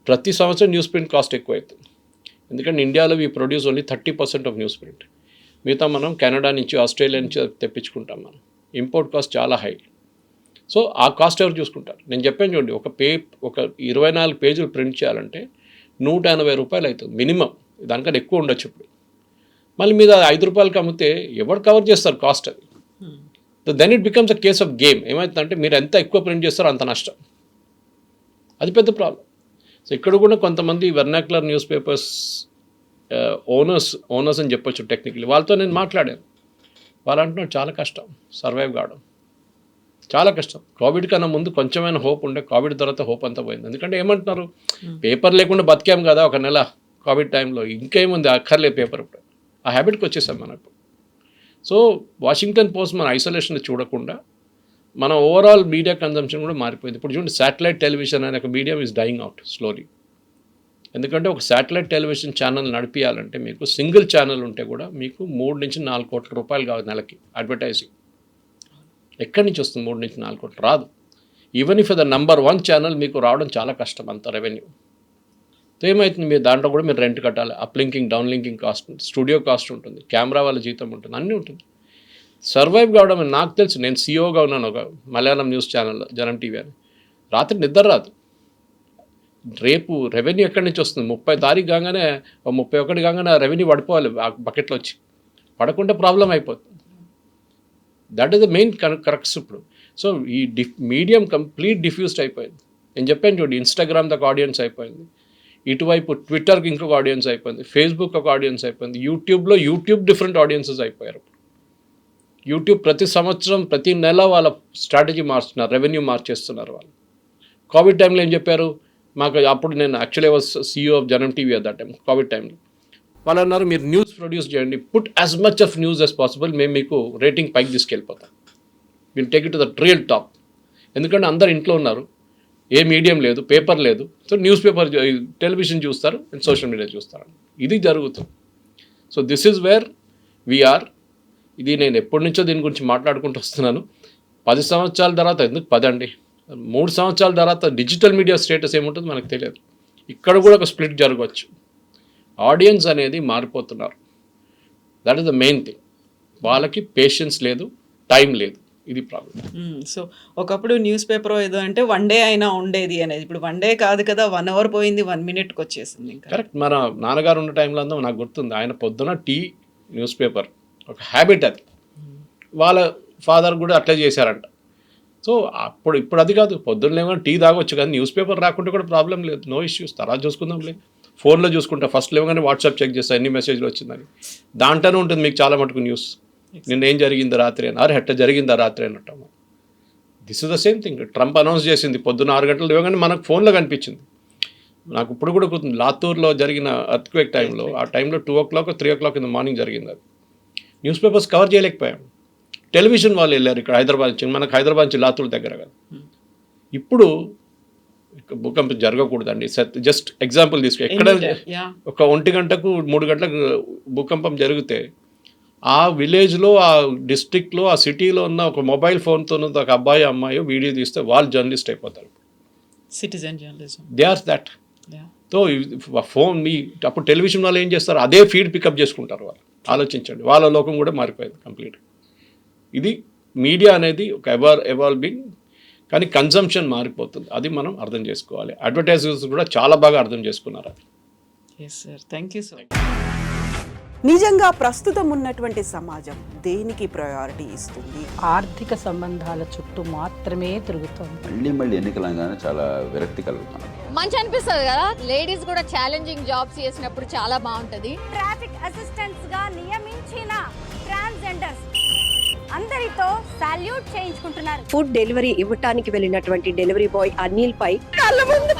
ప్రతి సంవత్సరం న్యూస్ ప్రింట్ కాస్ట్ ఎక్కువ అవుతుంది. ఎందుకంటే ఇండియాలో we produce only 30% of news print. మిగతా మనం కెనడా నుంచి, ఆస్ట్రేలియా నుంచి తెప్పించుకుంటాం. మనం ఇంపోర్ట్ కాస్ట్ చాలా హై. సో ఆ కాస్ట్ ఎవరు చూసుకుంటారు? నేను చెప్పాను చూడండి, ఒక 24 పేజీలు ప్రింట్ చేయాలంటే 180 రూపాయలు అవుతుంది మినిమం. దానికన్నా ఎక్కువ ఉండొచ్చు ఇప్పుడు. మళ్ళీ మీద 5 రూపాయలకి అమ్మితే ఎవరు కవర్ చేస్తారు కాస్ట్? అది then it becomes a case of game. ఏమవుతుందంటే మీరు ఎంత ఎక్కువ ప్రింట్ చేస్తారో అంత నష్టం. అది పెద్ద ప్రాబ్లం. సో ఇక్కడ కూడా కొంతమంది వెర్నాక్యులర్ న్యూస్ పేపర్స్ ఓనర్స్ అని చెప్పొచ్చు టెక్నికలీ. వాళ్ళతో నేను మాట్లాడాను. వాళ్ళు అంటున్నారు చాలా కష్టం సర్వైవ్ కావడం, చాలా కష్టం. కోవిడ్ కన్నా ముందు కొంచెమైనా హోప్ ఉండే, కోవిడ్ తర్వాత హోప్ అంతా పోయింది. ఎందుకంటే ఏమంటున్నారు, పేపర్ లేకుండా బతికాం కదా ఒక నెల కోవిడ్ టైంలో, ఇంకేముంది అక్కర్లే పేపర్. ఇప్పుడు ఆ హ్యాబిట్కి వచ్చేసాం మనకు. సో వాషింగ్టన్ పోస్ట్ మన ఐసోలేషన్ చూడకుండా మన ఓవరాల్ మీడియా కన్జంప్షన్ కూడా మారిపోయింది. ఇప్పుడు చూడండి, శాటిలైట్ టెలివిజన్ అనే ఒక medium is dying out slowly. ఎందుకంటే ఒక శాటిలైట్ టెలివిజన్ ఛానల్ నడిపించాలంటే మీకు సింగిల్ ఛానల్ ఉంటే కూడా మీకు 3-4 కోట్ల రూపాయలు కావాలి నెలకి అడ్వర్టైజింగ్. ఎక్కడి నుంచి వస్తుంది 3-4 కోట్లు? రాదు. Even if the number 1 channel మీకు రావడం చాలా కష్టం, అంత రెవెన్యూ. సో ఏమవుతుంది, మీరు దాంట్లో కూడా మీరు రెంట్ కట్టాలి, up linking down linking cost ఉంటుంది, స్టూడియో కాస్ట్ ఉంటుంది, కెమెరా వాళ్ళ జీతం ఉంటుంది, అన్నీ ఉంటుంది. సర్వైవ్ కావడం నాకు తెలుసు. నేను సీఈఓగా ఉన్నాను ఒక మలయాళం న్యూస్ ఛానల్లో, జనం టీవీ అని. రాత్రి నిద్ర రాదు. రేపు రెవెన్యూ ఎక్కడి నుంచి వస్తుంది? 30 తారీఖు కాగానే 31 కాగానే రెవెన్యూ పడిపోవాలి ఆ బకెట్లో వచ్చి. పడకుండా ప్రాబ్లం అయిపోతుంది. That is the main corrects ఇప్పుడు. సో ఈ మీడియం కంప్లీట్ డిఫ్యూజ్డ్ అయిపోయింది. నేను చెప్పాను చూడండి, ఇన్స్టాగ్రామ్ ఒక ఆడియన్స్ అయిపోయింది, ఇటువైపు ట్విట్టర్కి ఇంకొక ఆడియన్స్ అయిపోయింది, ఫేస్బుక్ ఒక ఆడియన్స్ అయిపోయింది, యూట్యూబ్ డిఫరెంట్ ఆడియన్సెస్ అయిపోయారు. యూట్యూబ్ ప్రతి సంవత్సరం ప్రతి నెల వాళ్ళ స్ట్రాటజీ మార్చుతున్నారు, రెవెన్యూ మార్చేస్తున్నారు వాళ్ళు. కోవిడ్ టైంలో ఏం చెప్పారు మాకు? అప్పుడు నేను actually was CEO of Janam TV at that time. Covid టైంలో వాళ్ళు అన్నారు, మీరు న్యూస్ ప్రొడ్యూస్ చేయండి, put as much of news as possible, మేము మీకు రేటింగ్ పైకి తీసుకెళ్ళిపోతాం, will take it to the real top. ఎందుకంటే అందరు ఇంట్లో ఉన్నారు, ఏ మీడియం లేదు, పేపర్ లేదు. సో న్యూస్ పేపర్, టెలివిజన్ చూస్తారు అండ్ సోషల్ మీడియా చూస్తారు. ఇది జరుగుతుంది. So this is where we are. ఇది నేను ఎప్పటి నుంచో దీని గురించి మాట్లాడుకుంటూ వస్తున్నాను. 10 సంవత్సరాల తర్వాత, ఎందుకు 10 అండి, 3 సంవత్సరాల తర్వాత డిజిటల్ మీడియా స్టేటస్ ఏముంటుందో మనకు తెలియదు. ఇక్కడ కూడా ఒక స్ప్లిట్ జరగవచ్చు. ఆడియన్స్ అనేది మారిపోతున్నారు. That is the main thing. వాళ్ళకి పేషెన్స్ లేదు, టైం లేదు, ఇది ప్రాబ్లం.
సో ఒకప్పుడు న్యూస్ పేపర్ ఏదో అంటే 1 డే అయినా ఉండేది అనేది, ఇప్పుడు 1 డే కాదు కదా, 1 అవర్ పోయింది, 1 మినిట్కి వచ్చేసింది. ఇంకా
కరెక్ట్. మన నాన్నగారు ఉన్న టైంలో అంతా నాకు గుర్తుంది, ఆయన పొద్దున టీ, న్యూస్ పేపర్ ఒక హ్యాబిట్ అది. వాళ్ళ ఫాదర్ కూడా అట్లే చేశారంట. సో ఇప్పుడు అది కాదు, పొద్దున్న లేవగానే టీ తాగొచ్చు కానీ న్యూస్ పేపర్ రాకుంటే కూడా ప్రాబ్లం లేదు, నో ఇష్యూస్, తర్వాత చూసుకుందాం లేదు. ఫోన్లో చూసుకుంటా, ఫస్ట్ లేవగానే వాట్సాప్ చెక్ చేస్తా ఎన్ని మెసేజ్లు వచ్చిందని. దాంట్లోనే ఉంటుంది మీకు చాలా మటుకు న్యూస్. నిన్న ఏం జరిగింది రాత్రి అని, అరే హెట్ట జరిగిందా రాత్రి అన్నట్టు. This is the same thing. Trump announce చేసింది పొద్దున్న 6 గంటలు లేవగానే మనకు ఫోన్లో కనిపించింది. నాకు ఇప్పుడు కూడా గుర్తుంది, లాతూర్లో జరిగిన ఎర్త్క్వేక్ టైంలో, ఆ టైంలో 2 o'clock 3 o'clock in the morning జరిగింది. అది న్యూస్ పేపర్స్ కవర్ చేయలేకపోయాం. టెలివిజన్ వాళ్ళు వెళ్ళారు ఇక్కడ హైదరాబాద్ నుంచి, మనకు హైదరాబాద్ నుంచి లాతూర్ దగ్గర కదా. ఇప్పుడు భూకంపం జరగకూడదండి, జస్ట్ ఎగ్జాంపుల్ తీసుకో, ఎక్కడ ఒక 1 గంటకు 3 గంటలకు భూకంపం జరిగితే ఆ విలేజ్లో, ఆ డిస్ట్రిక్ట్లో, ఆ సిటీలో ఉన్న ఒక మొబైల్ ఫోన్తో ఒక అబ్బాయి అమ్మాయి వీడియో తీస్తే వాళ్ళు జర్నలిస్ట్ అయిపోతారు.
Citizen journalism,
they are that. So phone మీ అప్పుడు టెలివిజన్ వాళ్ళు ఏం చేస్తారు, అదే ఫీడ్ పికప్ చేసుకుంటారు వాళ్ళు. ఆలోచించండి, వాళ్ళ లోకం కూడా మారిపోయింది కంప్లీట్. ఇది మీడియా అనేది ఒక ఎవాల్వింగ్, కానీ కన్సంప్షన్ మారిపోతుంది, అది మనం అర్థం చేసుకోవాలి. అడ్వర్టైజర్స్ కూడా చాలా బాగా అర్థం చేసుకున్నారు.
Yes sir, thank you so much.
నిజంగా ప్రస్తుతం ఉన్నటువంటి సమాజం దేనికి ప్రయారిటీ ఇస్తుంది?
ఆర్థిక సంబంధాల చుట్టూ మాత్రమే తిరుగుతోంది.
మళ్ళీ ఎన్నికలంగానే చాలా విరక్తి కలుగుతాను.
మంచి అనిపిస్తుంది కదా, లేడీస్ కూడా ఛాలెంజింగ్ జాబ్స్ చేసినప్పుడు చాలా బాగుంటది.
ట్రాఫిక్ అసిస్టెంట్స్ గా నియమించిన ట్రాన్స్జెండర్స్ అందరితో సాల్యూట్ చేయించుకుంటున్నారు.
ఫుడ్ డెలివరీ ఇవ్వటానికి వెళ్ళినటువంటి డెలివరీ బాయ్ అనిల్ పై కళ్ళ ముందు